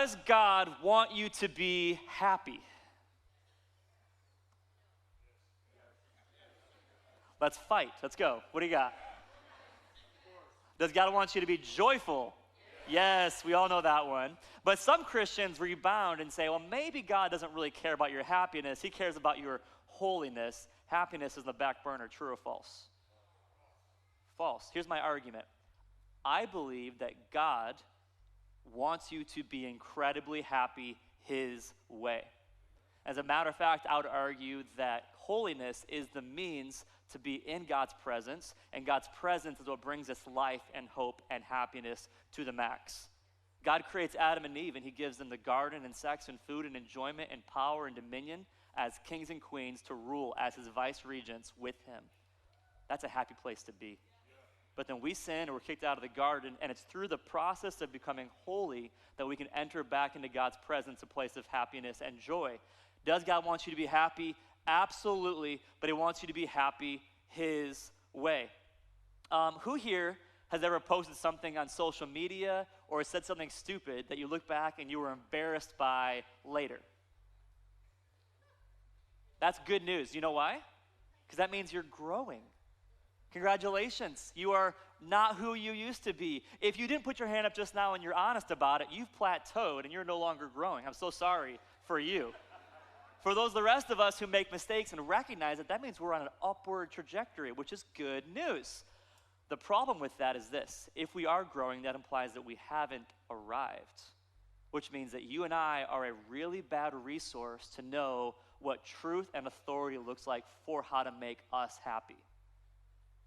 Does God want you to be happy? Let's fight. Let's go. What do you got? Does God want you to be joyful? Yes, we all know that one. But some Christians rebound and say, well, maybe God doesn't really care about your happiness. He cares about your holiness. Happiness is in the back burner. True or false? False. Here's my argument. I believe that God wants you to be incredibly happy his way. As a matter of fact, I would argue that holiness is the means to be in God's presence, and God's presence is what brings us life and hope and happiness to the max. God creates Adam and Eve, and he gives them the garden and sex and food and enjoyment and power and dominion as kings and queens to rule as his vice regents with him. That's a happy place to be. But then we sin and we're kicked out of the garden, and it's through the process of becoming holy that we can enter back into God's presence, a place of happiness and joy. Does God want you to be happy? Absolutely, but he wants you to be happy his way. Who here has ever posted something on social media or said something stupid that you look back and you were embarrassed by later? That's good news. You know why? Because that means you're growing. Congratulations. You are not who you used to be. If you didn't put your hand up just now and you're honest about it, you've plateaued and you're no longer growing. I'm so sorry for you. For those of the rest of us who make mistakes and recognize it, that means we're on an upward trajectory, which is good news. The problem with that is this. If we are growing, that implies that we haven't arrived, which means that you and I are a really bad resource to know what truth and authority looks like for how to make us happy.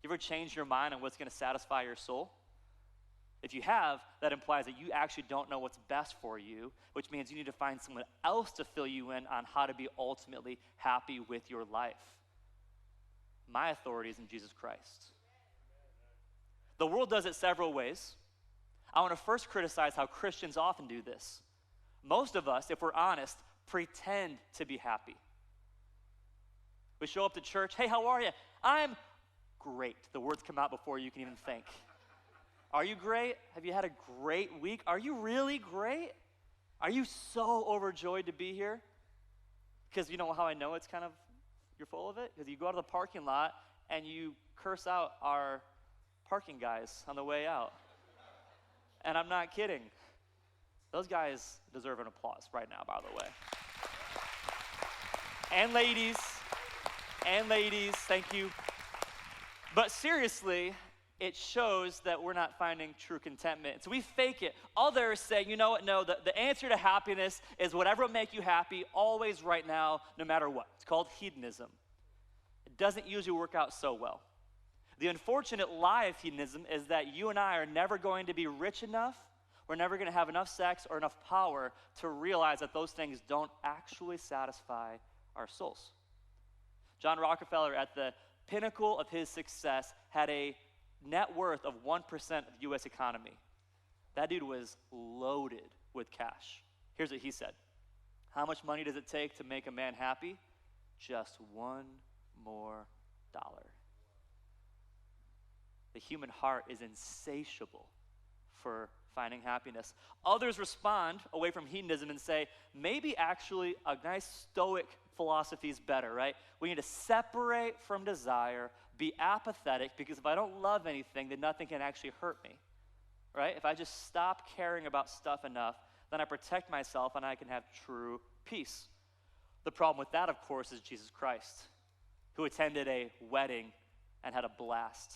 You ever change your mind on what's going to satisfy your soul? If you have, that implies that you actually don't know what's best for you, which means you need to find someone else to fill you in on how to be ultimately happy with your life. My authority is in Jesus Christ. The world does it several ways. I want to first criticize how Christians often do this. Most of us, if we're honest, pretend to be happy. We show up to church, hey, how are you? I'm great. The words come out before you can even think. Are you great? Have you had a great week? Are you really great? Are you so overjoyed to be here? Because you know how I know it's kind of, you're full of it? Because you go out of the parking lot and you curse out our parking guys on the way out. And I'm not kidding. Those guys deserve an applause right now, by the way. And ladies, thank you. But seriously, it shows that we're not finding true contentment. So we fake it. Others say, you know what, no, the answer to happiness is whatever will make you happy, always, right now, no matter what. It's called hedonism. It doesn't usually work out so well. The unfortunate lie of hedonism is that you and I are never going to be rich enough, we're never going to have enough sex or enough power to realize that those things don't actually satisfy our souls. John Rockefeller, at the pinnacle of his success, had a net worth of 1% of the U.S. economy. That dude was loaded with cash. Here's what he said. How much money does it take to make a man happy? Just one more dollar. The human heart is insatiable for finding happiness. Others respond away from hedonism and say, maybe actually a nice stoic philosophy is better, right? We need to separate from desire, be apathetic, because if I don't love anything, then nothing can actually hurt me, right? If I just stop caring about stuff enough, then I protect myself and I can have true peace. The problem with that, of course, is Jesus Christ, who attended a wedding and had a blast,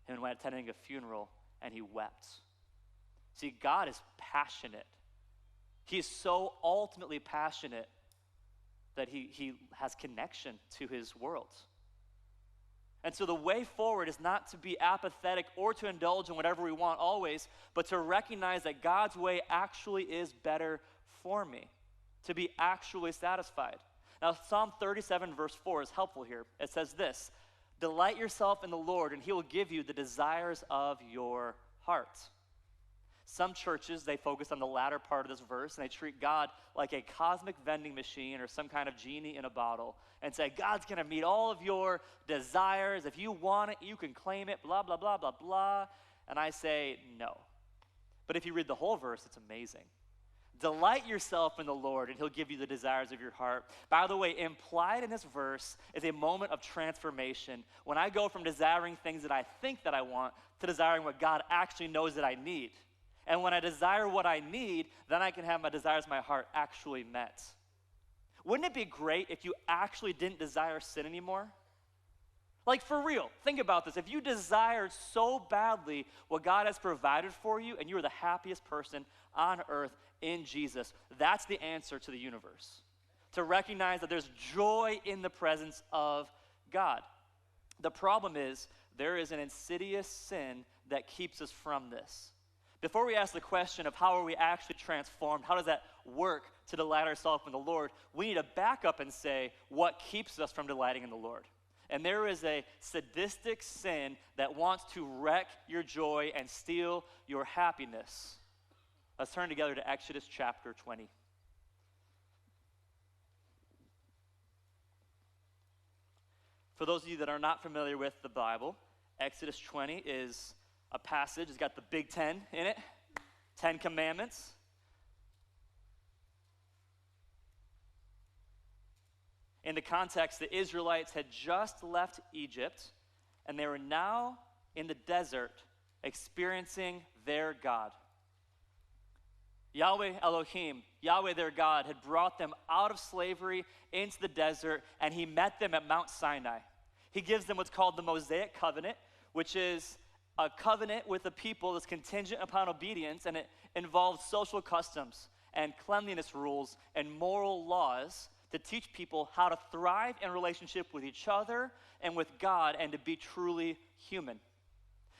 and went attending a funeral and he wept. See, God is passionate. He is so ultimately passionate that he has connection to his world. And so the way forward is not to be apathetic or to indulge in whatever we want always, but to recognize that God's way actually is better for me, to be actually satisfied. Now, Psalm 37 verse 4 is helpful here. It says this, delight yourself in the Lord and he will give you the desires of your heart. Some churches, they focus on the latter part of this verse and they treat God like a cosmic vending machine or some kind of genie in a bottle and say, God's gonna meet all of your desires. If you want it, you can claim it, blah, blah, blah, blah, blah. And I say, no. But if you read the whole verse, it's amazing. Delight yourself in the Lord, and he'll give you the desires of your heart. By the way, implied in this verse is a moment of transformation. When I go from desiring things that I think that I want to desiring what God actually knows that I need. And when I desire what I need, then I can have my desires of my heart actually met. Wouldn't it be great if you actually didn't desire sin anymore? Like, for real, think about this. If you desired so badly what God has provided for you and you are the happiest person on earth in Jesus, that's the answer to the universe. To recognize that there's joy in the presence of God. The problem is there is an insidious sin that keeps us from this. Before we ask the question of how are we actually transformed, how does that work to delight ourselves in the Lord, we need to back up and say what keeps us from delighting in the Lord. And there is a sadistic sin that wants to wreck your joy and steal your happiness. Let's turn together to Exodus chapter 20. For those of you that are not familiar with the Bible, Exodus 20 is a passage. It's got the Big Ten in it, 10 Commandments. In the context, the Israelites had just left Egypt, and they were now in the desert experiencing their God. Yahweh Elohim, Yahweh their God, had brought them out of slavery into the desert, and he met them at Mount Sinai. He gives them what's called the Mosaic covenant, which is a covenant with the people that's contingent upon obedience, and it involves social customs and cleanliness rules and moral laws to teach people how to thrive in relationship with each other and with God and to be truly human.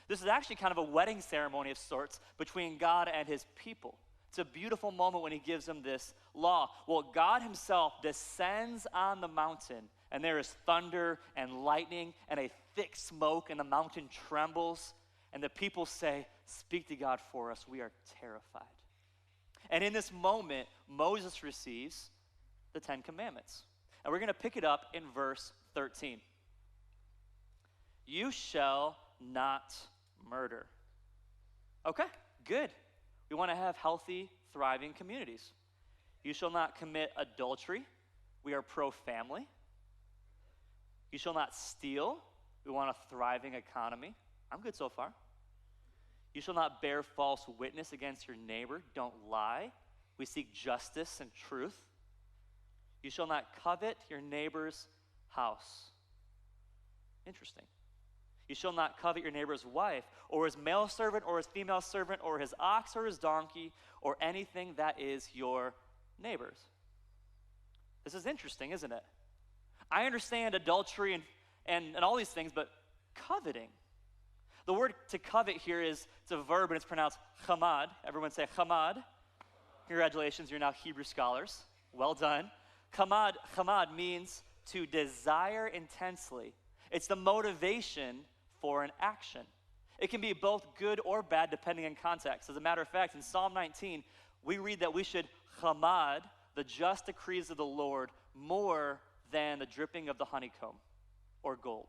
This is actually kind of a wedding ceremony of sorts between God and his people. It's a beautiful moment when he gives them this law. Well, God himself descends on the mountain, and there is thunder and lightning and a thick smoke, and the mountain trembles. And the people say, "Speak to God for us, we are terrified." And in this moment, Moses receives the 10 Commandments. And we're going to pick it up in verse 13. You shall not murder. Okay, good. We want to have healthy, thriving communities. You shall not commit adultery. We are pro-family. You shall not steal. We want a thriving economy. I'm good so far. You shall not bear false witness against your neighbor. Don't lie. We seek justice and truth. You shall not covet your neighbor's house. Interesting. You shall not covet your neighbor's wife, or his male servant, or his female servant, or his ox, or his donkey, or anything that is your neighbor's. This is interesting, isn't it? I understand adultery and all these things, but coveting. The word to covet here it's a verb, and it's pronounced chamad. Everyone say chamad. Congratulations, you're now Hebrew scholars. Well done. Chamad means to desire intensely. It's the motivation for an action. It can be both good or bad depending on context. As a matter of fact, in Psalm 19, we read that we should chamad the just decrees of the Lord more than the dripping of the honeycomb or gold.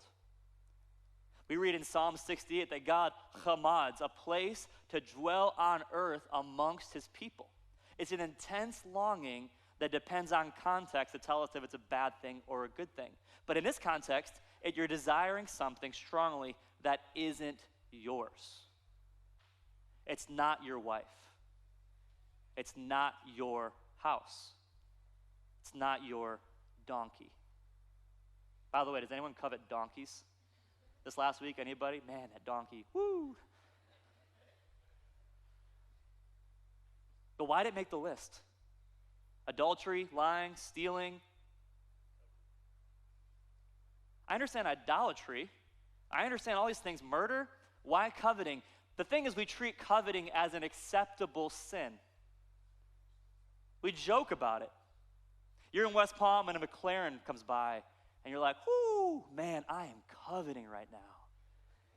We read in Psalm 68 that God chamads a place to dwell on earth amongst his people. It's an intense longing that depends on context to tell us if it's a bad thing or a good thing. But in this context, you're desiring something strongly that isn't yours. It's not your wife. It's not your house. It's not your donkey. By the way, does anyone covet donkeys? This last week, anybody? Man, that donkey, woo! But why did it make the list? Adultery, lying, stealing. I understand idolatry. I understand all these things. Murder. Why coveting? The thing is, we treat coveting as an acceptable sin. We joke about it. You're in West Palm and a McLaren comes by, and you're like, whoo, man, I am coveting right now.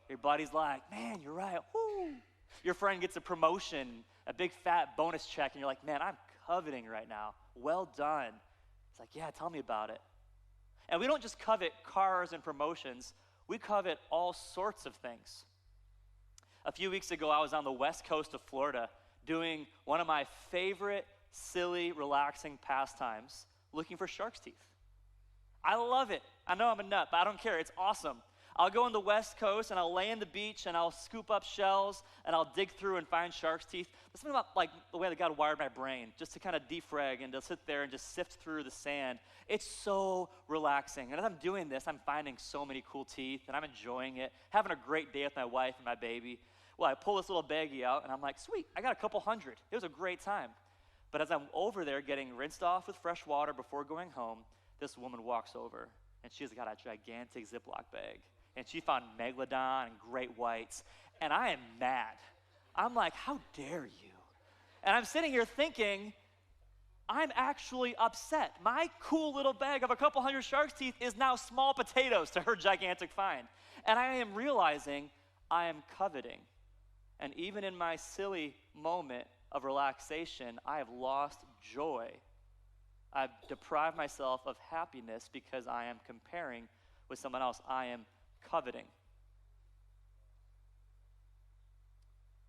Your buddy's like, man, you're right, whoo. Your friend gets a promotion, a big fat bonus check, and you're like, man, I'm coveting right now. Well done. It's like, yeah, tell me about it. And we don't just covet cars and promotions. We covet all sorts of things. A few weeks ago, I was on the west coast of Florida doing one of my favorite silly, relaxing pastimes looking for shark's teeth. I love it. I know I'm a nut, but I don't care. It's awesome. I'll go on the West Coast and I'll lay on the beach and I'll scoop up shells and I'll dig through and find shark's teeth. There's something about like the way that God wired my brain, just to kind of defrag and to sit there and just sift through the sand. It's so relaxing. And as I'm doing this, I'm finding so many cool teeth and I'm enjoying it, having a great day with my wife and my baby. Well, I pull this little baggie out and I'm like, sweet, I got a couple hundred. It was a great time. But as I'm over there getting rinsed off with fresh water before going home, this woman walks over and she's got a gigantic Ziploc bag. And she found megalodon and great whites, and I am mad. I'm like, how dare you? And I'm sitting here thinking, I'm actually upset. My cool little bag of a couple hundred shark's teeth is now small potatoes to her gigantic find. And I am realizing I am coveting. And even in my silly moment of relaxation, I have lost joy. I've deprived myself of happiness because I am comparing with someone else. I am coveting.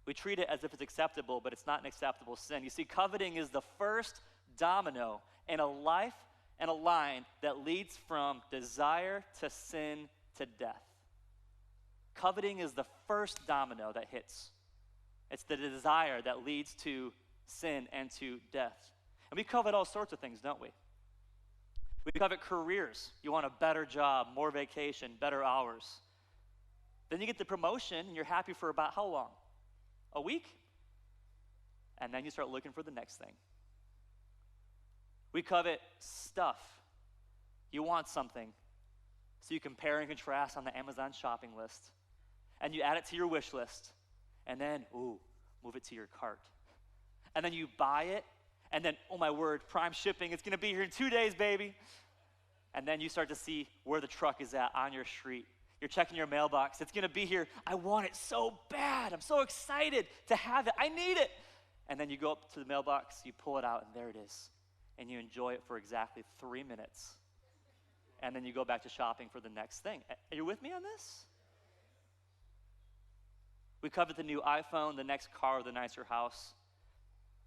We treat it as if it's acceptable, but it's not an acceptable sin. You see, coveting is the first domino in a life and a line that leads from desire to sin to death. Coveting is the first domino that hits. It's the desire that leads to sin and to death. And we covet all sorts of things, don't we? We covet careers. You want a better job, more vacation, better hours. Then you get the promotion and you're happy for about how long? A week? And then you start looking for the next thing. We covet stuff. You want something, so you compare and contrast on the Amazon shopping list. And you add it to your wish list. And then, move it to your cart. And then you buy it. And then, oh my word, Prime shipping, it's gonna be here in 2 days, baby. And then you start to see where the truck is at on your street. You're checking your mailbox. It's gonna be here. I want it so bad. I'm so excited to have it. I need it. And then you go up to the mailbox, you pull it out, and there it is. And you enjoy it for exactly 3 minutes. And then you go back to shopping for the next thing. Are you with me on this? We covet the new iPhone, the next car, the nicer house.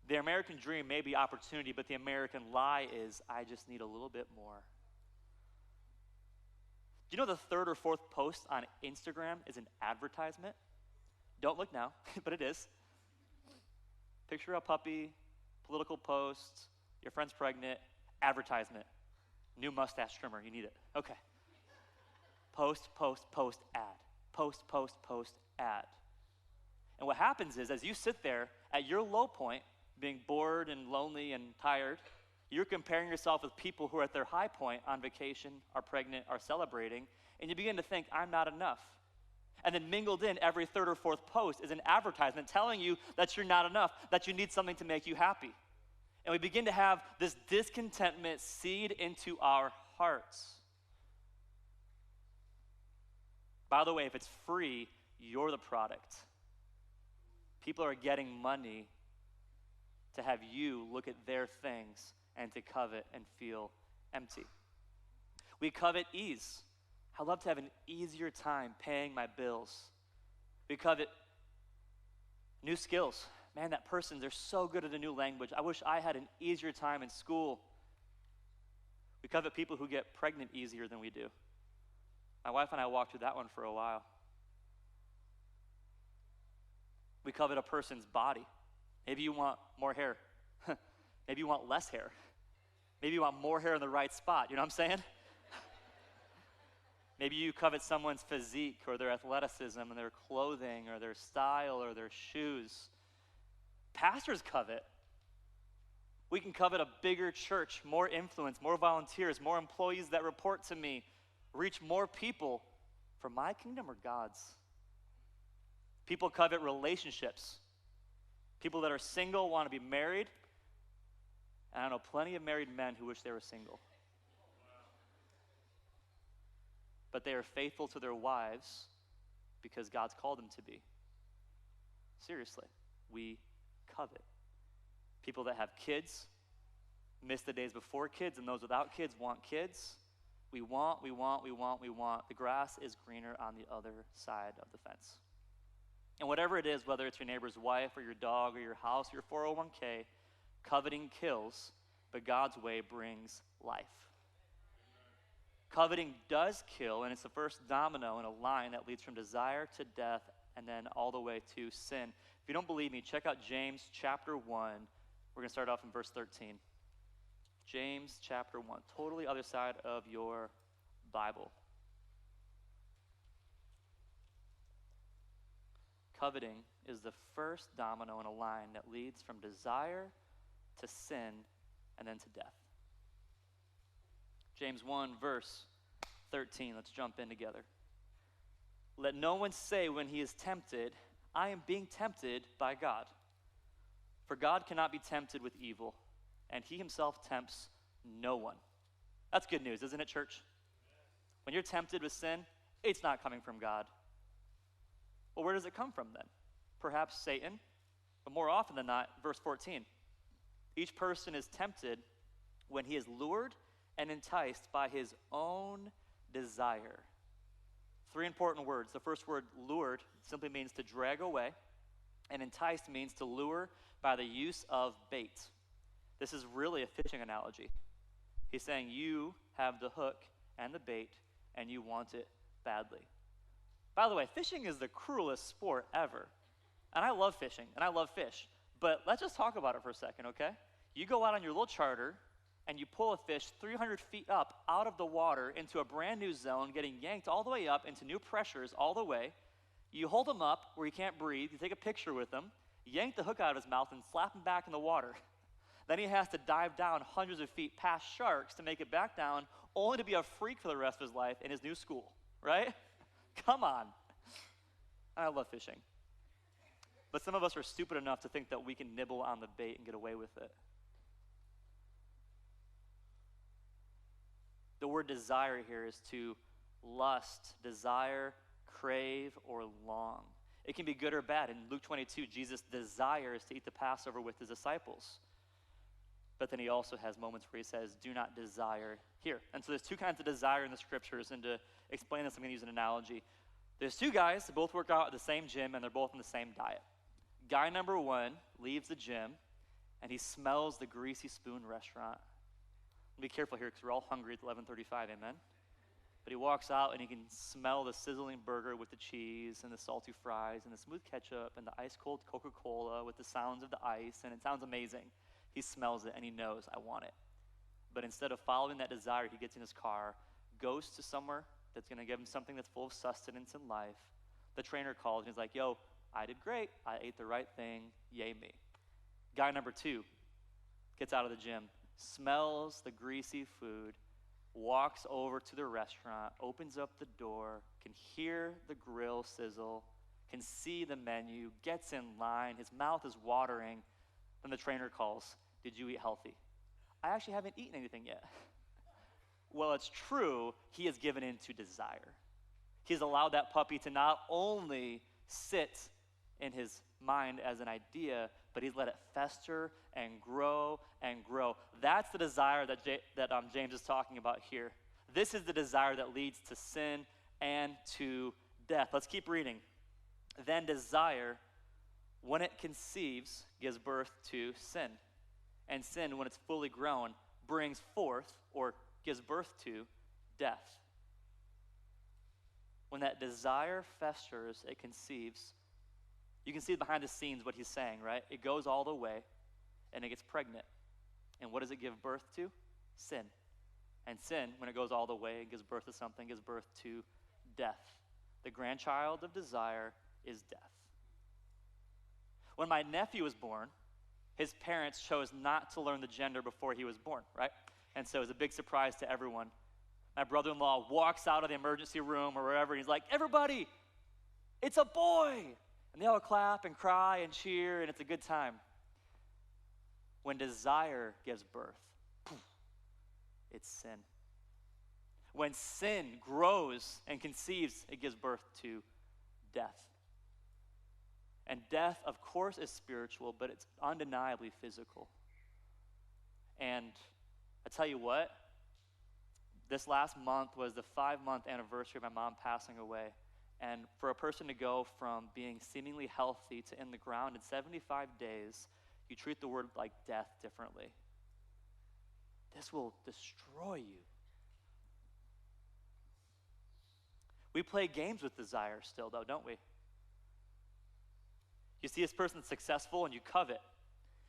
The American dream may be opportunity, but the American lie is, I just need a little bit more. Do you know the third or fourth post on Instagram is an advertisement? Don't look now, but it is. Picture a puppy, political post, your friend's pregnant, advertisement. New mustache trimmer, you need it. Okay. Post, post, post, ad. Post, post, post, ad. And what happens is, as you sit there at your low point, being bored and lonely and tired, you're comparing yourself with people who are at their high point on vacation, are pregnant, are celebrating, and you begin to think, I'm not enough. And then mingled in every third or fourth post is an advertisement telling you that you're not enough, that you need something to make you happy. And we begin to have this discontentment seed into our hearts. By the way, if it's free, you're the product. People are getting money to have you look at their things and to covet and feel empty. We covet ease. I love to have an easier time paying my bills. We covet new skills. Man, that person, they're so good at a new language. I wish I had an easier time in school. We covet people who get pregnant easier than we do. My wife and I walked through that one for a while. We covet a person's body. Maybe you want more hair. Maybe you want less hair. Maybe you want more hair in the right spot. You know what I'm saying? Maybe you covet someone's physique or their athleticism and their clothing or their style or their shoes. Pastors covet. We can covet a bigger church, more influence, more volunteers, more employees that report to me, reach more people for my kingdom or God's. People covet relationships. People that are single want to be married. And I know plenty of married men who wish they were single. But they are faithful to their wives because God's called them to be. Seriously, we covet. People that have kids miss the days before kids, and those without kids want kids. We want. The grass is greener on the other side of the fence. And whatever it is, whether it's your neighbor's wife or your dog or your house or your 401k, Coveting kills, but God's way brings life. Coveting does kill, and it's the first domino in a line that leads from desire to death and then all the way to sin. If you don't believe me, check out James chapter 1. We're going to start off in verse 13. James chapter 1, totally other side of your Bible. Coveting is the first domino in a line that leads from desire to sin and then to death. James 1, verse 13. Let's jump in together. Let no one say when he is tempted, I am being tempted by God. For God cannot be tempted with evil, and he himself tempts no one. That's good news, isn't it, church? When you're tempted with sin, it's not coming from God. Well, where does it come from then? Perhaps Satan, but more often than not, verse 14. Each person is tempted when he is lured and enticed by his own desire. Three important words. The first word, lured, simply means to drag away, and enticed means to lure by the use of bait. This is really a fishing analogy. He's saying you have the hook and the bait, and you want it badly. By the way, fishing is the cruelest sport ever. And I love fishing, and I love fish. But let's just talk about it for a second, okay? You go out on your little charter, and you pull a fish 300 feet up out of the water into a brand new zone, getting yanked all the way up into new pressures all the way. You hold him up where he can't breathe. You take a picture with him, yank the hook out of his mouth, and slap him back in the water. Then he has to dive down hundreds of feet past sharks to make it back down, only to be a freak for the rest of his life in his new school, right? Come on. I love fishing. But some of us are stupid enough to think that we can nibble on the bait and get away with it. The word desire here is to lust, desire, crave, or long. It can be good or bad. In Luke 22, Jesus desires to eat the Passover with his disciples. But then he also has moments where he says, do not desire here. And so there's two kinds of desire in the scriptures. And to explain this, I'm going to use an analogy. There's two guys that both work out at the same gym, and they're both on the same diet. Guy number one leaves the gym, and he smells the greasy spoon restaurant. Be careful here because we're all hungry at 11:35, amen? But he walks out, and he can smell the sizzling burger with the cheese and the salty fries and the smooth ketchup and the ice-cold Coca-Cola with the sounds of the ice, and it sounds amazing. He smells it, and he knows, I want it. But instead of following that desire, he gets in his car, goes to somewhere that's going to give him something that's full of sustenance in life. The trainer calls, and he's like, yo, I did great. I ate the right thing. Yay me. Guy number two gets out of the gym, smells the greasy food, walks over to the restaurant, opens up the door, can hear the grill sizzle, can see the menu, gets in line, his mouth is watering. Then the trainer calls, did you eat healthy? I actually haven't eaten anything yet. Well, it's true, he has given in to desire. He's allowed that puppy to not only sit in his mind as an idea, but he's let it fester and grow and grow. That's the desire that James is talking about here. This is the desire that leads to sin and to death. Let's keep reading. Then desire, when it conceives, gives birth to sin. And sin, when it's fully grown, brings forth or gives birth to death. When that desire festers, it conceives. You can see behind the scenes what he's saying, right? It goes all the way, and it gets pregnant. And what does it give birth to? Sin. And sin, when it goes all the way, it gives birth to something, gives birth to death. The grandchild of desire is death. When my nephew was born, his parents chose not to learn the gender before he was born, right? And so it was a big surprise to everyone. My brother-in-law walks out of the emergency room or wherever, and he's like, everybody, it's a boy! And they all clap and cry and cheer, and it's a good time. When desire gives birth, it's sin. When sin grows and conceives, it gives birth to death. And death, of course, is spiritual, but it's undeniably physical. And I tell you what, this last month was the 5-month anniversary of my mom passing away. And for a person to go from being seemingly healthy to in the ground in 75 days, You treat the word like death differently. This will destroy you. We play games with desire still, though, don't we? You see this person successful and you covet.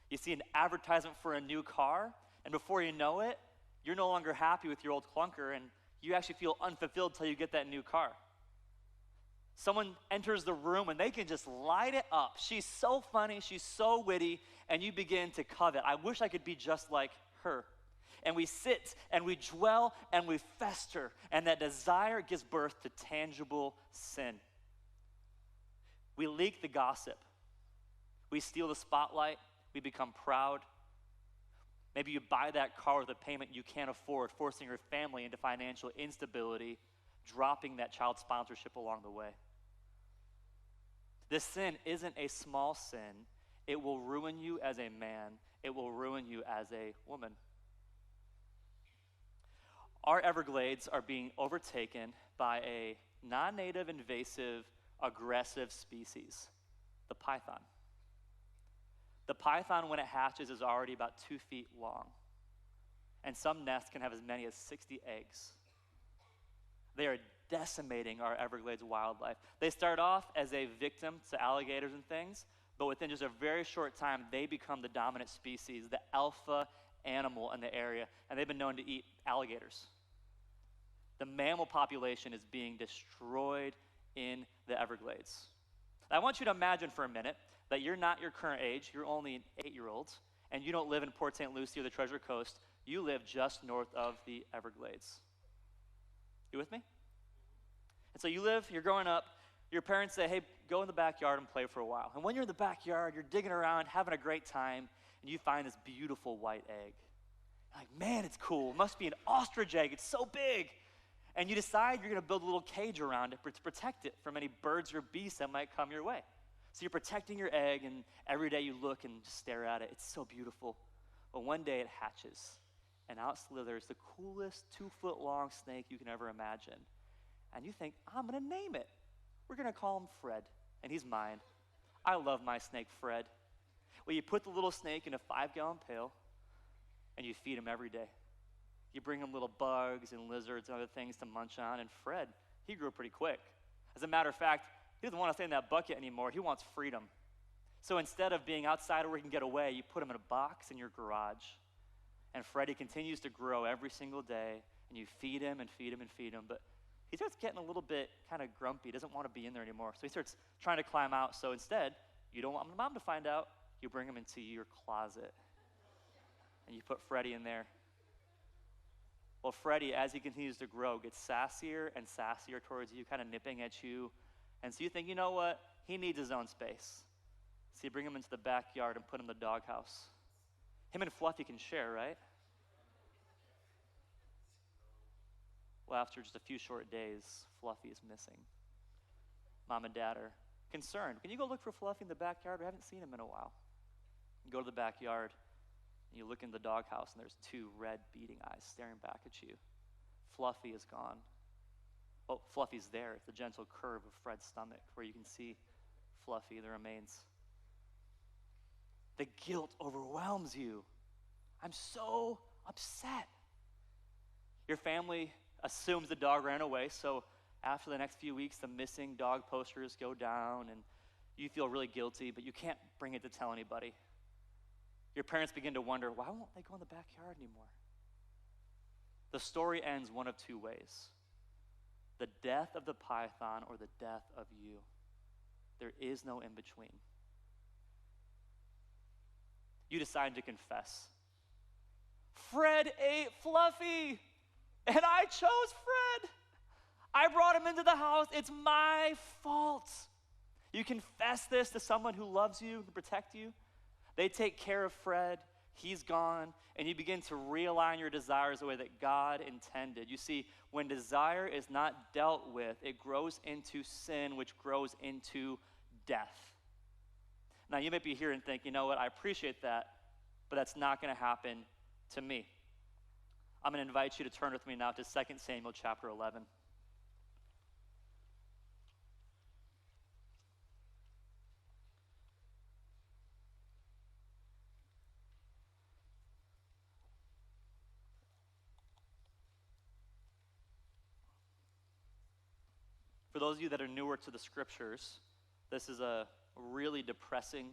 You see an advertisement for a new car, and before you know it, you're no longer happy with your old clunker, and you actually feel unfulfilled till you get that new car. Someone enters the room and they can just light it up. She's so funny, she's so witty, and you begin to covet. I wish I could be just like her. And we sit and we dwell and we fester, and that desire gives birth to tangible sin. We leak the gossip. We steal the spotlight. We become proud. Maybe you buy that car with a payment you can't afford, forcing your family into financial instability, dropping that child sponsorship along the way. This sin isn't a small sin. It will ruin you as a man. It will ruin you as a woman. Our Everglades are being overtaken by a non-native, invasive, aggressive species, the python. The python, when it hatches, is already about 2 feet long, and some nests can have as many as 60 eggs. They are decimating our Everglades wildlife. They start off as a victim to alligators and things, but within just a very short time, they become the dominant species, the alpha animal in the area, and they've been known to eat alligators. The mammal population is being destroyed in the Everglades. I want you to imagine for a minute that you're not your current age, you're only an 8-year-old, and you don't live in Port St. Lucie or the Treasure Coast, you live just north of the Everglades. You with me? And so you're growing up, your parents say, hey, go in the backyard and play for a while. And when you're in the backyard, you're digging around, having a great time, and you find this beautiful white egg. You're like, man, it's cool. It must be an ostrich egg. It's so big. And you decide you're going to build a little cage around it to protect it from any birds or beasts that might come your way. So you're protecting your egg, and every day you look and just stare at it. It's so beautiful. But one day it hatches, and out slithers the coolest 2-foot-long snake you can ever imagine. And you think, I'm going to name it. We're going to call him Fred, and he's mine. I love my snake, Fred. Well, you put the little snake in a 5-gallon pail, and you feed him every day. You bring him little bugs and lizards and other things to munch on, and Fred, he grew pretty quick. As a matter of fact, he doesn't want to stay in that bucket anymore. He wants freedom. So instead of being outside where he can get away, you put him in a box in your garage. And Freddie continues to grow every single day, and you feed him and feed him and feed him. But he starts getting a little bit kind of grumpy, doesn't want to be in there anymore. So he starts trying to climb out. So instead, you don't want mom to find out. You bring him into your closet, and you put Freddie in there. Well, Freddie, as he continues to grow, gets sassier and sassier towards you, kind of nipping at you. And so you think, you know what? He needs his own space. So you bring him into the backyard and put him in the doghouse. Him and Fluffy can share, right? Well, after just a few short days, Fluffy is missing. Mom and Dad are concerned. Can you go look for Fluffy in the backyard? We haven't seen him in a while. You go to the backyard, and you look in the doghouse, and there's 2 red beating eyes staring back at you. Fluffy is gone. Oh, Fluffy's there. It's the gentle curve of Fred's stomach where you can see Fluffy, the remains. The guilt overwhelms you. I'm so upset. Your family assumes the dog ran away, so after the next few weeks, the missing dog posters go down, and you feel really guilty, but you can't bring it to tell anybody. Your parents begin to wonder, why won't they go in the backyard anymore? The story ends one of 2 ways. The death of the python or the death of you. There is no in between. You decide to confess. Fred ate Fluffy, and I chose Fred. I brought him into the house. It's my fault. You confess this to someone who loves you, who protect you. They take care of Fred. He's gone, and you begin to realign your desires the way that God intended. You see, when desire is not dealt with, it grows into sin, which grows into death. Now, you might be here and think, you know what, I appreciate that, but that's not going to happen to me. I'm going to invite you to turn with me now to 2 Samuel chapter 11. For those of you that are newer to the scriptures, this is a really depressing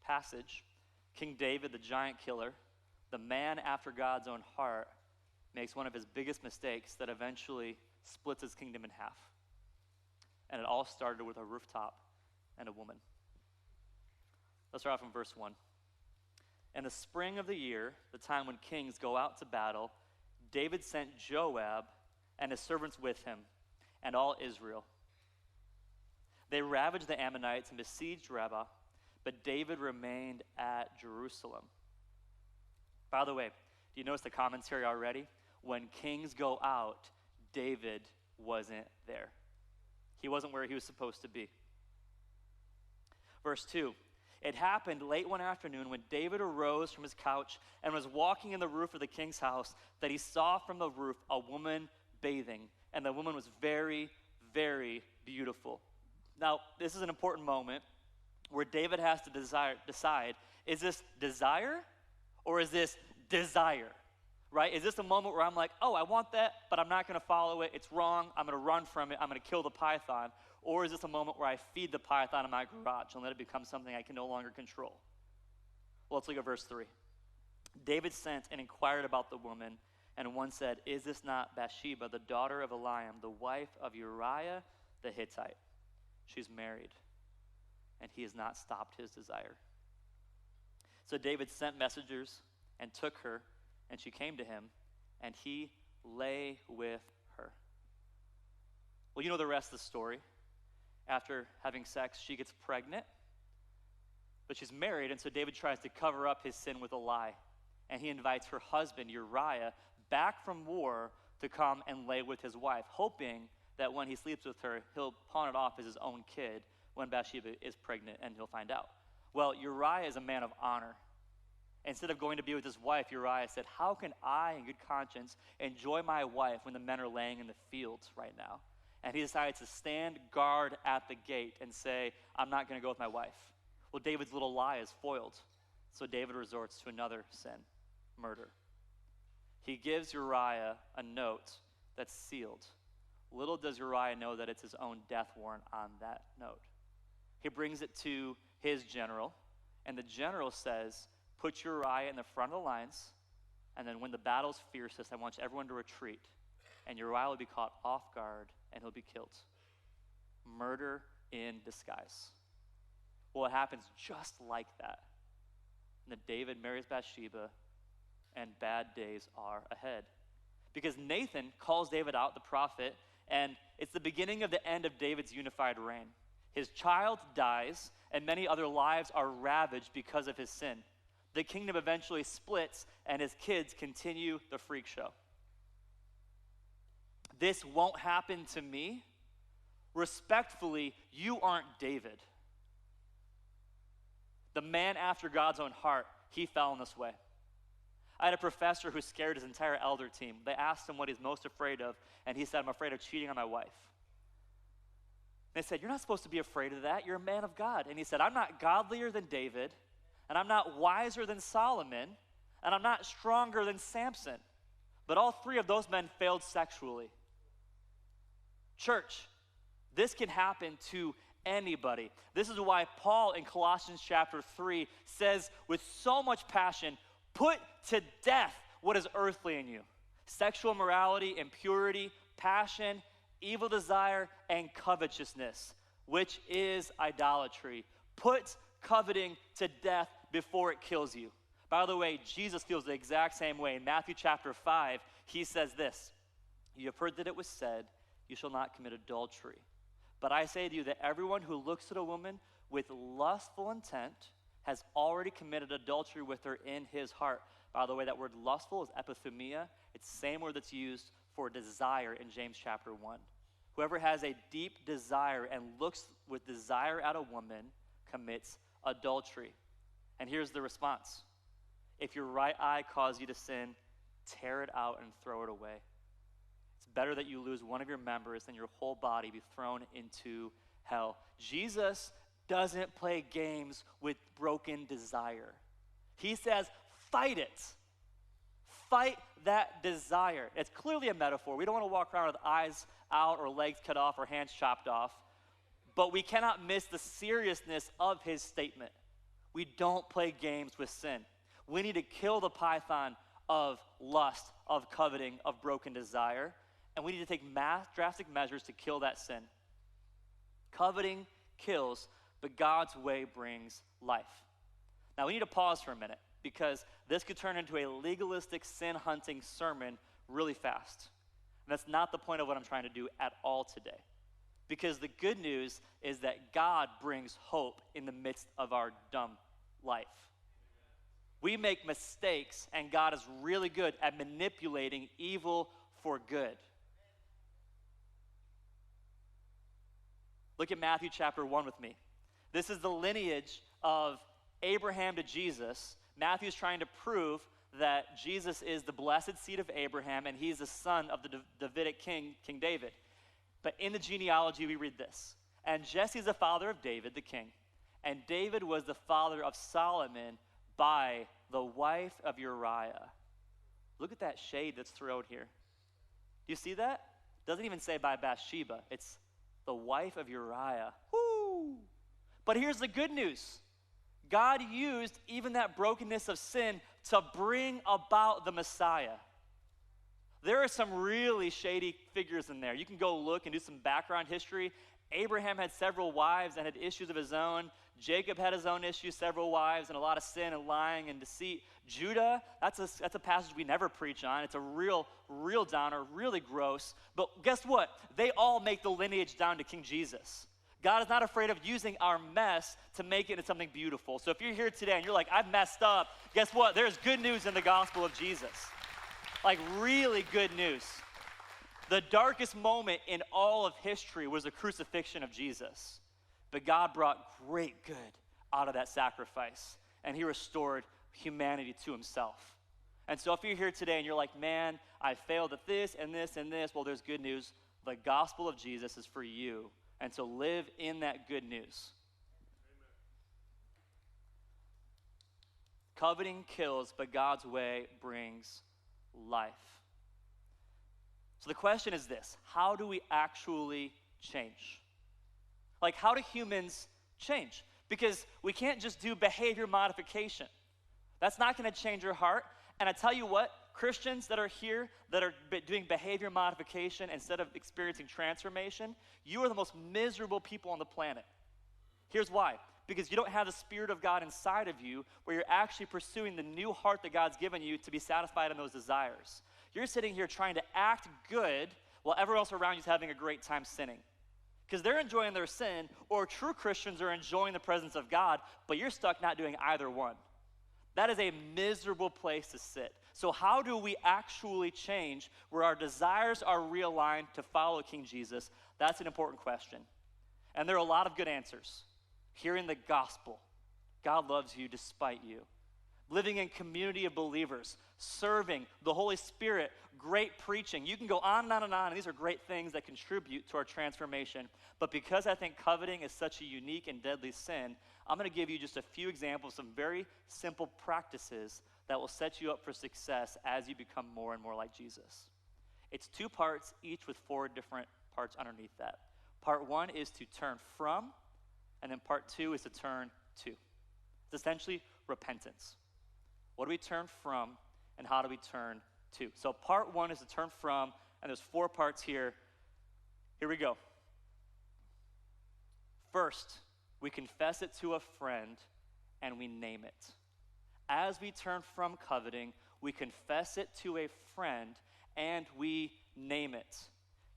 passage. King David, the giant killer, the man after God's own heart, makes one of his biggest mistakes that eventually splits his kingdom in half. And it all started with a rooftop and a woman. Let's start off from verse 1. In the spring of the year, the time when kings go out to battle, David sent Joab and his servants with him, and all Israel. They ravaged the Ammonites and besieged Rabbah, but David remained at Jerusalem. By the way, do you notice the commentary already? When kings go out, David wasn't there. He wasn't where he was supposed to be. Verse 2, it happened late one afternoon when David arose from his couch and was walking in the roof of the king's house that he saw from the roof a woman bathing, and the woman was very, very beautiful. Now, this is an important moment where David has to decide, is this desire or is this desire? Right? Is this a moment where I'm like, oh, I want that, but I'm not going to follow it. It's wrong. I'm going to run from it. I'm going to kill the python. Or is this a moment where I feed the python in my garage and let it become something I can no longer control? Well, let's look at verse 3. David sent and inquired about the woman, and one said, is this not Bathsheba, the daughter of Eliam, the wife of Uriah the Hittite? She's married, and he has not stopped his desire. So David sent messengers and took her, and she came to him, and he lay with her. Well, you know the rest of the story. After having sex, she gets pregnant, but she's married, and so David tries to cover up his sin with a lie. And he invites her husband, Uriah, back from war to come and lay with his wife, hoping that when he sleeps with her, he'll pawn it off as his own kid when Bathsheba is pregnant, and he'll find out. Well, Uriah is a man of honor. Instead of going to be with his wife, Uriah said, how can I, in good conscience, enjoy my wife when the men are laying in the fields right now? And he decided to stand guard at the gate and say, I'm not going to go with my wife. Well, David's little lie is foiled. So David resorts to another sin, murder. He gives Uriah a note that's sealed. Little does Uriah know that it's his own death warrant on that note. He brings it to his general, and the general says, put Uriah in the front of the lines, and then when the battle's fiercest, I want everyone to retreat. And Uriah will be caught off guard, and he'll be killed. Murder in disguise. Well, it happens just like that. And then David marries Bathsheba, and bad days are ahead. Because Nathan calls David out, the prophet, and it's the beginning of the end of David's unified reign. His child dies, and many other lives are ravaged because of his sin. The kingdom eventually splits, and his kids continue the freak show. This won't happen to me. Respectfully, you aren't David. The man after God's own heart, he fell in this way. I had a professor who scared his entire elder team. They asked him what he's most afraid of, and he said, I'm afraid of cheating on my wife. They said, you're not supposed to be afraid of that. You're a man of God. And he said, I'm not godlier than David, and I'm not wiser than Solomon, and I'm not stronger than Samson. But all three of those men failed sexually. Church, this can happen to anybody. This is why Paul in Colossians chapter 3 says with so much passion, put to death what is earthly in you. Sexual morality, impurity, passion, evil desire, and covetousness, which is idolatry. Put coveting to death before it kills you. By the way, Jesus feels the exact same way. In Matthew chapter 5, he says this, you have heard that it was said, you shall not commit adultery. But I say to you that everyone who looks at a woman with lustful intent has already committed adultery with her in his heart. By the way, that word lustful is epithumia. It's the same word that's used for desire in James chapter 1. Whoever has a deep desire and looks with desire at a woman commits adultery. And here's the response. If your right eye causes you to sin, tear it out and throw it away. It's better that you lose one of your members than your whole body be thrown into hell. Jesus doesn't play games with broken desire. He says, fight it. Fight that desire. It's clearly a metaphor. We don't want to walk around with eyes out or legs cut off or hands chopped off. But we cannot miss the seriousness of his statement. We don't play games with sin. We need to kill the python of lust, of coveting, of broken desire. And we need to take drastic measures to kill that sin. Coveting kills, but God's way brings life. Now we need to pause for a minute because this could turn into a legalistic sin-hunting sermon really fast. And that's not the point of what I'm trying to do at all today. Because the good news is that God brings hope in the midst of our dumb life. We make mistakes, and God is really good at manipulating evil for good. Look at Matthew chapter 1 with me. This is the lineage of Abraham to Jesus. Matthew's trying to prove that Jesus is the blessed seed of Abraham, and he's the son of the Davidic king, King David. But in the genealogy, we read this. And Jesse is the father of David, the king. And David was the father of Solomon by the wife of Uriah. Look at that shade that's thrown here. Do you see that? It doesn't even say by Bathsheba. It's the wife of Uriah. Woo! But here's the good news. God used even that brokenness of sin to bring about the Messiah. There are some really shady figures in there. You can go look and do some background history. Abraham had several wives and had issues of his own. Jacob had his own issues, several wives, and a lot of sin and lying and deceit. Judah, that's a passage we never preach on. It's a real downer, really gross. But guess what? They all make the lineage down to King Jesus. God is not afraid of using our mess to make it into something beautiful. So if you're here today and you're like, I've messed up, guess what? There's good news in the gospel of Jesus. Like really good news. The darkest moment in all of history was the crucifixion of Jesus. But God brought great good out of that sacrifice, and he restored humanity to himself. And so if you're here today and you're like, man, I failed at this and this and this, well, there's good news. The gospel of Jesus is for you. And so live in that good news. Amen. Coveting kills, but God's way brings life. So the question is this: how do we actually change? Like, how do humans change? Because we can't just do behavior modification. That's not going to change your heart. And I tell you what, Christians that are here that are doing behavior modification instead of experiencing transformation, you are the most miserable people on the planet. Here's why. Because you don't have the Spirit of God inside of you where you're actually pursuing the new heart that God's given you to be satisfied in those desires. You're sitting here trying to act good while everyone else around you is having a great time sinning. Because they're enjoying their sin, or true Christians are enjoying the presence of God, but you're stuck not doing either one. That is a miserable place to sit. So how do we actually change where our desires are realigned to follow King Jesus? That's an important question. And there are a lot of good answers. Hearing the gospel. God loves you despite you. Living in community of believers. Serving the Holy Spirit. Great preaching. You can go on and on and on, and these are great things that contribute to our transformation. But because I think coveting is such a unique and deadly sin, I'm going to give you just a few examples, some very simple practices that will set you up for success as you become more and more like Jesus. It's 2 parts, each with 4 different parts underneath that. Part 1 is to turn from, and then part 2 is to turn to. It's essentially repentance. What do we turn from, and how do we turn to? So part 1 is to turn from, and there's 4 parts here. Here we go. First, we confess it to a friend, and we name it. As we turn from coveting, we confess it to a friend, and we name it.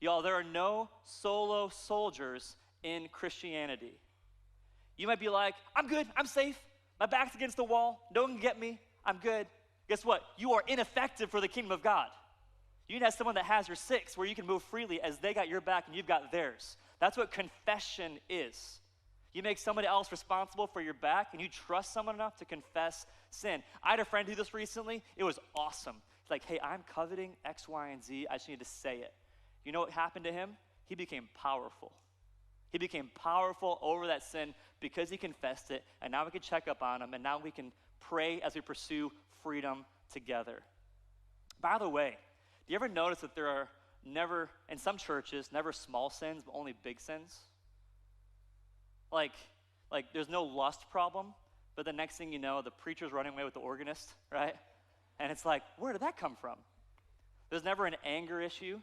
Y'all, there are no solo soldiers in Christianity. You might be like, I'm good, I'm safe. My back's against the wall. No one can get me. I'm good. Guess what? You are ineffective for the kingdom of God. You need to have someone that has your 6 where you can move freely as they got your back and you've got theirs. That's what confession is. You make somebody else responsible for your back and you trust someone enough to confess sin. I had a friend do this recently. It was awesome. He's like, hey, I'm coveting X, Y, and Z. I just need to say it. You know what happened to him? He became powerful. He became powerful over that sin because he confessed it, and now we can check up on him, and now we can pray as we pursue freedom together. By the way, do you ever notice that there are never, in some churches, never small sins, but only big sins? Like there's no lust problem, but the next thing you know, the preacher's running away with the organist, right? And it's like, where did that come from? There's never an anger issue,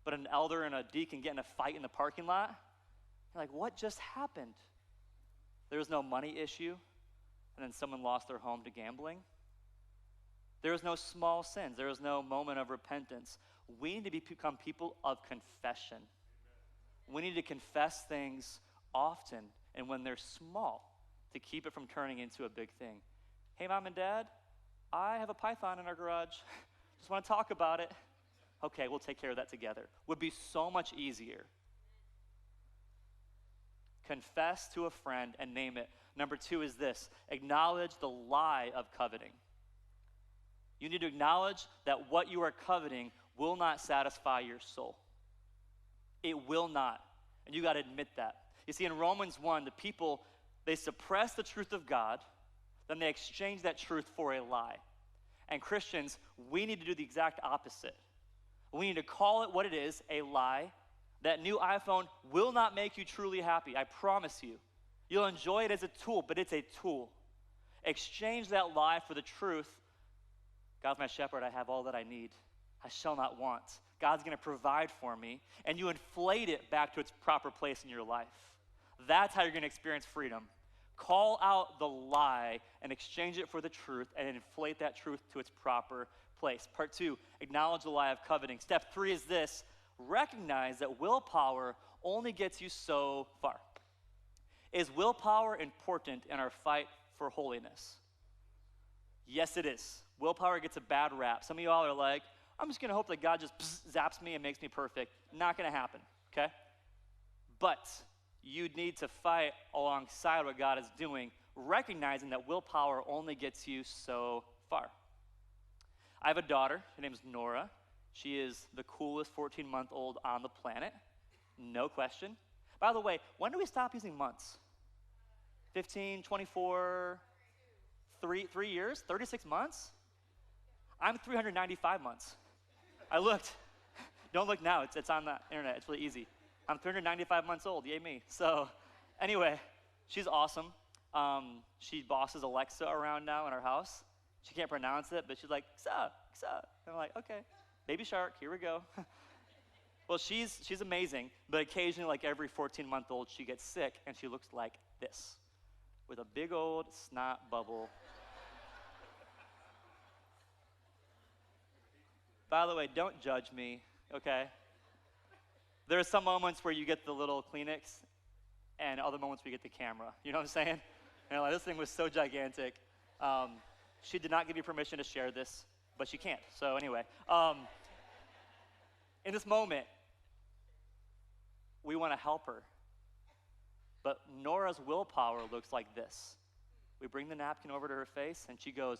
but an elder and a deacon get in a fight in the parking lot. You're like, what just happened? There was no money issue, and then someone lost their home to gambling. There was no small sins. There was no moment of repentance. We need to become people of confession. We need to confess things often, and when they're small, to keep it from turning into a big thing. Hey, Mom and Dad, I have a python in our garage. Just want to talk about it. Okay, we'll take care of that together. Would be so much easier. Confess to a friend and name it. Number 2 is this: acknowledge the lie of coveting. You need to acknowledge that what you are coveting will not satisfy your soul. It will not. And you got to admit that. You see, in Romans 1, the people, they suppress the truth of God, then they exchange that truth for a lie. And Christians, we need to do the exact opposite. We need to call it what it is, a lie. That new iPhone will not make you truly happy, I promise you. You'll enjoy it as a tool, but it's a tool. Exchange that lie for the truth. God's my shepherd, I have all that I need. I shall not want. God's going to provide for me, and you inflate it back to its proper place in your life. That's how you're going to experience freedom. Call out the lie and exchange it for the truth and inflate that truth to its proper place. Part 2, acknowledge the lie of coveting. Step 3 is this: recognize that willpower only gets you so far. Is willpower important in our fight for holiness? Yes, it is. Willpower gets a bad rap. Some of y'all are like, I'm just going to hope that God just zaps me and makes me perfect. Not going to happen, okay? But you need to fight alongside what God is doing, recognizing that willpower only gets you so far. I have a daughter. Her name is Nora. She is the coolest 14-month-old on the planet. No question. By the way, when do we stop using months? 15, 24, 3 years, 36 months? I'm 395 months. I looked. Don't look now. It's on the internet. It's really easy. I'm 395 months old. Yay me. So anyway, she's awesome. She bosses Alexa around now in our house. She can't pronounce it, but she's like, "Ksa, ksa." And I'm like, okay, baby shark, here we go. Well, she's amazing, but occasionally, like every 14-month-old, she gets sick, and she looks like this, with a big old snot bubble. By the way, don't judge me, okay? There are some moments where you get the little Kleenex, and other moments where you get the camera. You know what I'm saying? And you're like, this thing was so gigantic. She did not give you permission to share this, but she can't. So anyway, in this moment, we want to help her. But Nora's willpower looks like this. We bring the napkin over to her face, and she goes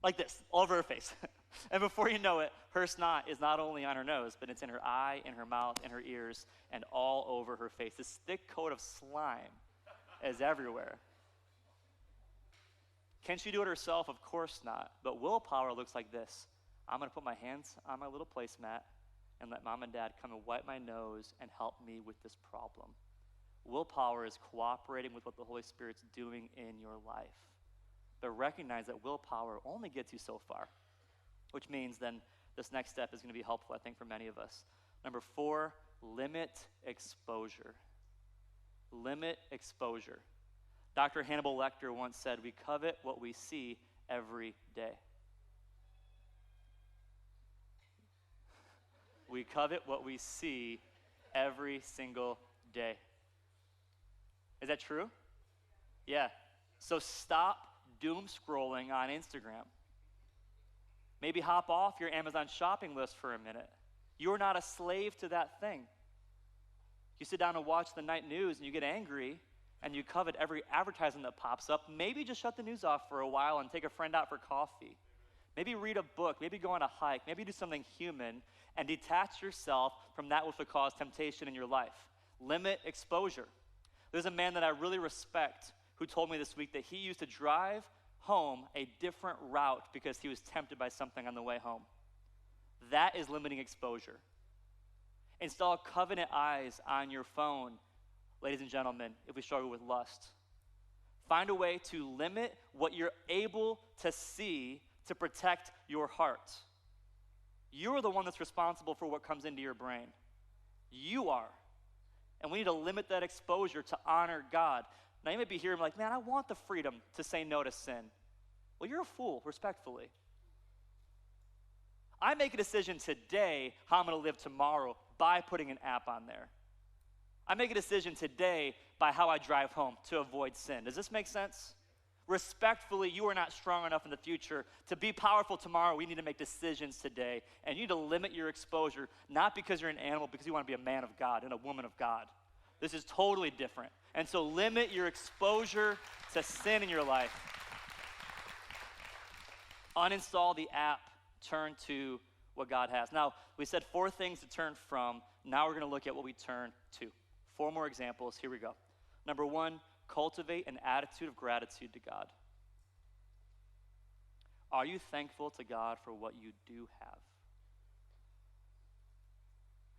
like this, all over her face. And before you know it, her snot is not only on her nose, but it's in her eye, in her mouth, in her ears, and all over her face. This thick coat of slime is everywhere. Can she do it herself? Of course not. But willpower looks like this. I'm going to put my hands on my little placemat and let Mom and Dad come and wipe my nose and help me with this problem. Willpower is cooperating with what the Holy Spirit's doing in your life. But recognize that willpower only gets you so far, which means then this next step is going to be helpful, I think, for many of us. Number 4, limit exposure. Limit exposure. Dr. Hannibal Lecter once said, we covet what we see every day. We covet what we see every single day. Is that true? Yeah. So stop doom scrolling on Instagram. Maybe hop off your Amazon shopping list for a minute. You're not a slave to that thing. You sit down and watch the night news and you get angry and you covet every advertisement that pops up. Maybe just shut the news off for a while and take a friend out for coffee. Maybe read a book, maybe go on a hike, maybe do something human and detach yourself from that which will cause temptation in your life. Limit exposure. There's a man that I really respect who told me this week that he used to drive home a different route because he was tempted by something on the way home. That is limiting exposure. Install covenant eyes on your phone, ladies and gentlemen, if we struggle with lust. Find a way to limit what you're able to see to protect your heart. You are the one that's responsible for what comes into your brain. You are. And we need to limit that exposure to honor God. Now, you may be here and be like, man, I want the freedom to say no to sin. Well, you're a fool, respectfully. I make a decision today how I'm going to live tomorrow by putting an app on there. I make a decision today by how I drive home to avoid sin. Does this make sense? Respectfully, you are not strong enough in the future. To be powerful tomorrow, we need to make decisions today. And you need to limit your exposure, not because you're an animal, because you want to be a man of God and a woman of God. This is totally different. And so limit your exposure to sin in your life. Uninstall the app. Turn to what God has. Now, we said 4 things to turn from. Now we're going to look at what we turn to. 4 more examples. Here we go. Number 1, cultivate an attitude of gratitude to God. Are you thankful to God for what you do have?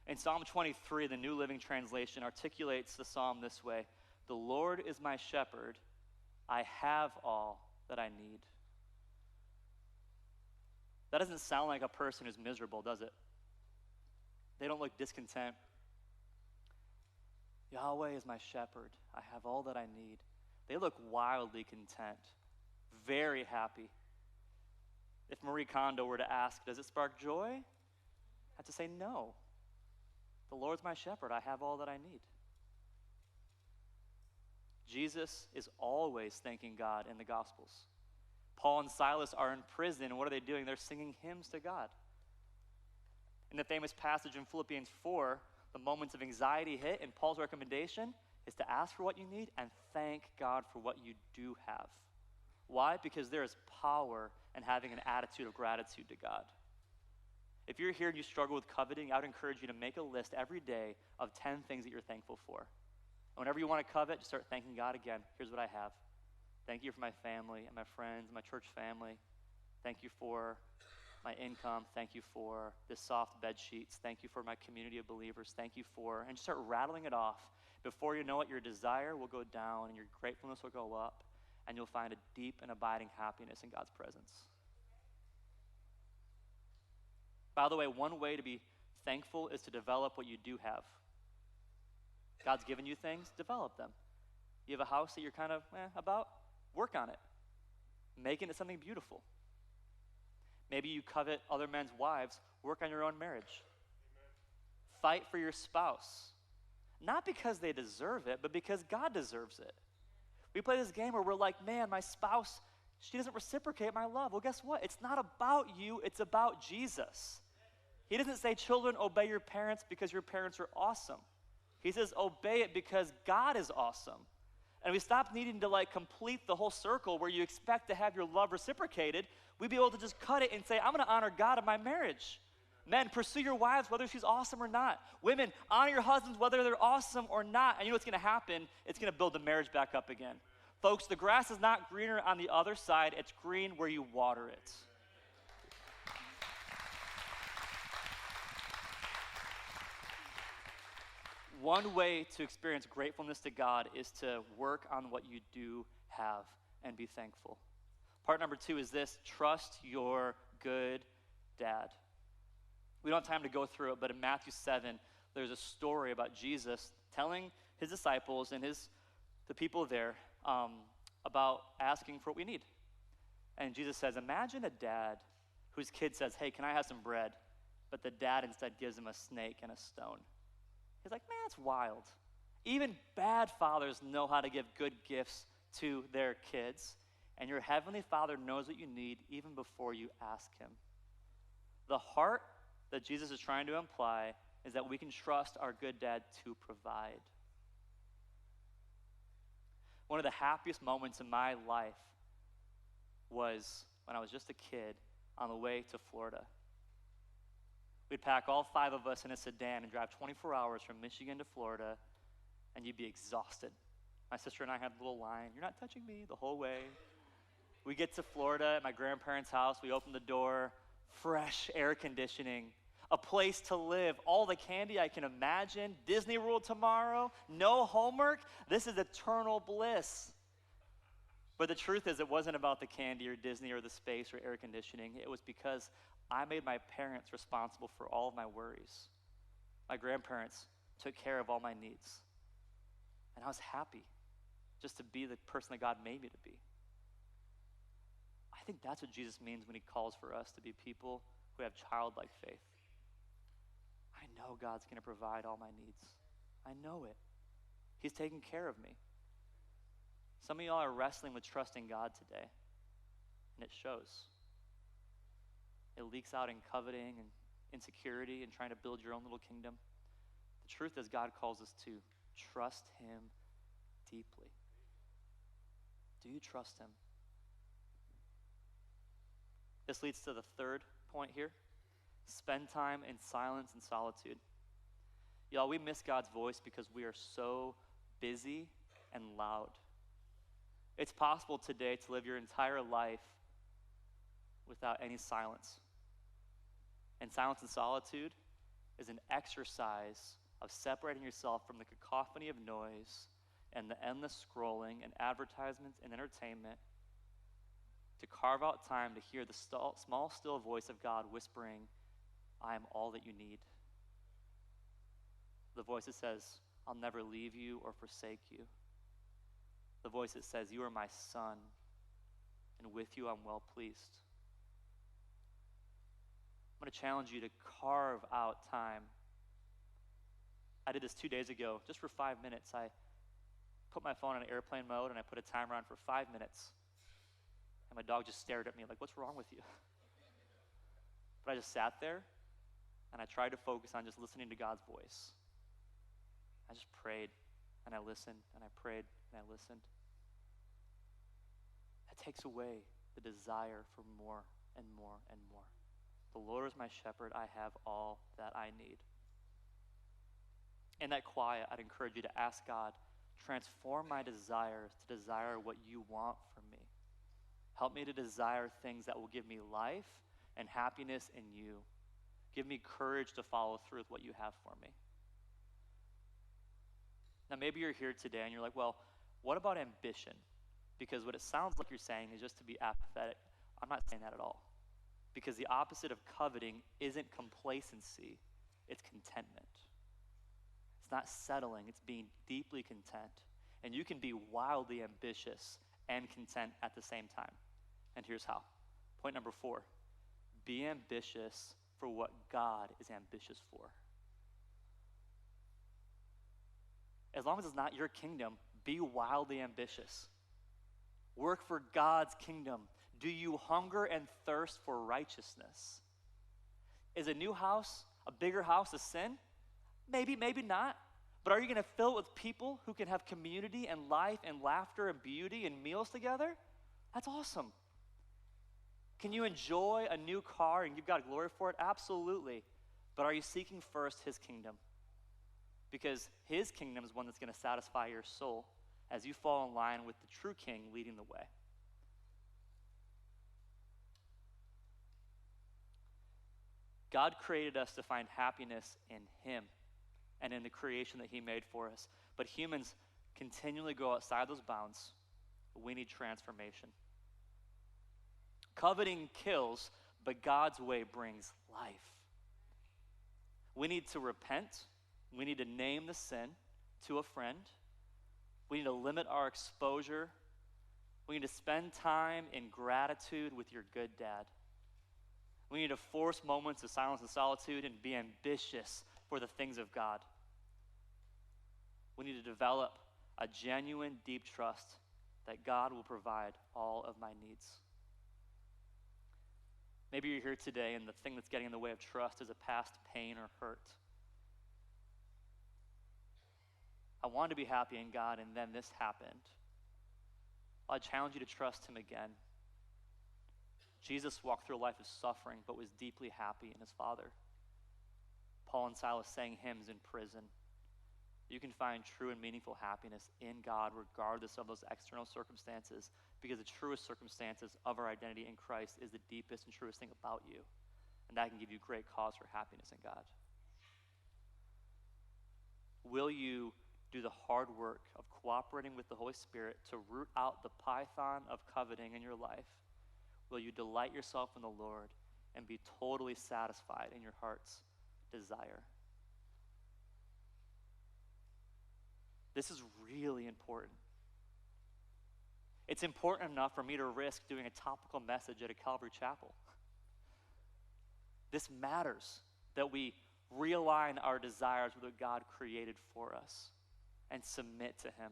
In Psalm 23, the New Living Translation articulates the psalm this way: "The Lord is my shepherd, I have all that I need." That doesn't sound like a person who's miserable, does it? They don't look discontent. Yahweh is my shepherd, I have all that I need. They look wildly content, very happy. If Marie Kondo were to ask, does it spark joy? I have to say no. The Lord's my shepherd, I have all that I need. Jesus is always thanking God in the Gospels. Paul and Silas are in prison, and what are they doing? They're singing hymns to God. In the famous passage in Philippians 4, the moments of anxiety hit, and Paul's recommendation is to ask for what you need and thank God for what you do have. Why? Because there is power in having an attitude of gratitude to God. If you're here and you struggle with coveting, I would encourage you to make a list every day of 10 things that you're thankful for. And whenever you want to covet, just start thanking God again. Here's what I have. Thank you for my family and my friends, my church family. Thank you for my income. Thank you for the soft bed sheets. Thank you for my community of believers. Thank you for, and just start rattling it off. Before you know it, your desire will go down and your gratefulness will go up, and you'll find a deep and abiding happiness in God's presence. By the way, one way to be thankful is to develop what you do have. God's given you things, develop them. You have a house that you're kind of about, work on it. Make it into something beautiful. Maybe you covet other men's wives, work on your own marriage. Amen. Fight for your spouse. Not because they deserve it, but because God deserves it. We play this game where we're like, man, my spouse, she doesn't reciprocate my love. Well, guess what? It's not about you, it's about Jesus. He doesn't say, children, obey your parents because your parents are awesome. He says, obey it because God is awesome. And we stop needing to complete the whole circle where you expect to have your love reciprocated. We'd be able to just cut it and say, I'm going to honor God in my marriage. Men, pursue your wives whether she's awesome or not. Women, honor your husbands whether they're awesome or not. And you know what's going to happen? It's going to build the marriage back up again. Folks, the grass is not greener on the other side. It's green where you water it. One way to experience gratefulness to God is to work on what you do have and be thankful. Part number 2 is this: trust your good dad. We don't have time to go through it, but in Matthew 7, there's a story about Jesus telling his disciples and the people there about asking for what we need. And Jesus says, imagine a dad whose kid says, hey, can I have some bread? But the dad instead gives him a snake and a stone. He's like, man, that's wild. Even bad fathers know how to give good gifts to their kids. And your heavenly Father knows what you need even before you ask him. The heart that Jesus is trying to imply is that we can trust our good dad to provide. One of the happiest moments in my life was when I was just a kid on the way to Florida. We'd pack all 5 of us in a sedan and drive 24 hours from Michigan to Florida, and you'd be exhausted. My sister and I had a little line, you're not touching me, the whole way. We get to Florida at my grandparents' house. We open the door, fresh air conditioning, a place to live, all the candy I can imagine, Disney World tomorrow, no homework. This is eternal bliss. But the truth is, it wasn't about the candy or Disney or the space or air conditioning. It was because I made my parents responsible for all of my worries. My grandparents took care of all my needs. And I was happy just to be the person that God made me to be. I think that's what Jesus means when he calls for us to be people who have childlike faith. I know God's going to provide all my needs. I know it. He's taking care of me. Some of y'all are wrestling with trusting God today, and it shows. It leaks out in coveting and insecurity and trying to build your own little kingdom. The truth is, God calls us to trust him deeply. Do you trust him? This leads to the third point here. Spend time in silence and solitude. Y'all, we miss God's voice because we are so busy and loud. It's possible today to live your entire life without any silence. And silence and solitude is an exercise of separating yourself from the cacophony of noise and the endless scrolling and advertisements and entertainment to carve out time to hear the small, still voice of God whispering, I am all that you need. The voice that says, I'll never leave you or forsake you. The voice that says, you are my son, and with you I'm well pleased. I'm going to challenge you to carve out time. I did this 2 days ago, just for 5 minutes. I put my phone on airplane mode, and I put a timer on for 5 minutes. And my dog just stared at me like, what's wrong with you? But I just sat there, and I tried to focus on just listening to God's voice. I just prayed, and I listened, and I prayed, and I listened. That takes away the desire for more and more and more. The Lord is my shepherd. I have all that I need. In that quiet, I'd encourage you to ask God, transform my desires to desire what you want from me. Help me to desire things that will give me life and happiness in you. Give me courage to follow through with what you have for me. Now, maybe you're here today and you're like, well, what about ambition? Because what it sounds like you're saying is just to be apathetic. I'm not saying that at all. Because the opposite of coveting isn't complacency, it's contentment. It's not settling, it's being deeply content. And you can be wildly ambitious and content at the same time. And here's how. Point number 4, be ambitious for what God is ambitious for. As long as it's not your kingdom, be wildly ambitious. Work for God's kingdom. Do you hunger and thirst for righteousness? Is a new house, a bigger house, a sin? Maybe, maybe not. But are you going to fill it with people who can have community and life and laughter and beauty and meals together? That's awesome. Can you enjoy a new car and give God glory for it? Absolutely. But are you seeking first his kingdom? Because his kingdom is one that's going to satisfy your soul as you fall in line with the true king leading the way. God created us to find happiness in him and in the creation that he made for us. But humans continually go outside those bounds. We need transformation. Coveting kills, but God's way brings life. We need to repent. We need to name the sin to a friend. We need to limit our exposure. We need to spend time in gratitude with your good dad. We need to force moments of silence and solitude and be ambitious for the things of God. We need to develop a genuine, deep trust that God will provide all of my needs. Maybe you're here today and the thing that's getting in the way of trust is a past pain or hurt. I wanted to be happy in God, and then this happened. I challenge you to trust him again. Jesus walked through a life of suffering, but was deeply happy in his Father. Paul and Silas sang hymns in prison. You can find true and meaningful happiness in God regardless of those external circumstances, because the truest circumstances of our identity in Christ is the deepest and truest thing about you. And that can give you great cause for happiness in God. Will you do the hard work of cooperating with the Holy Spirit to root out the python of coveting in your life? Will you delight yourself in the Lord and be totally satisfied in your heart's desire? This is really important. It's important enough for me to risk doing a topical message at a Calvary chapel. This matters, that we realign our desires with what God created for us and submit to Him.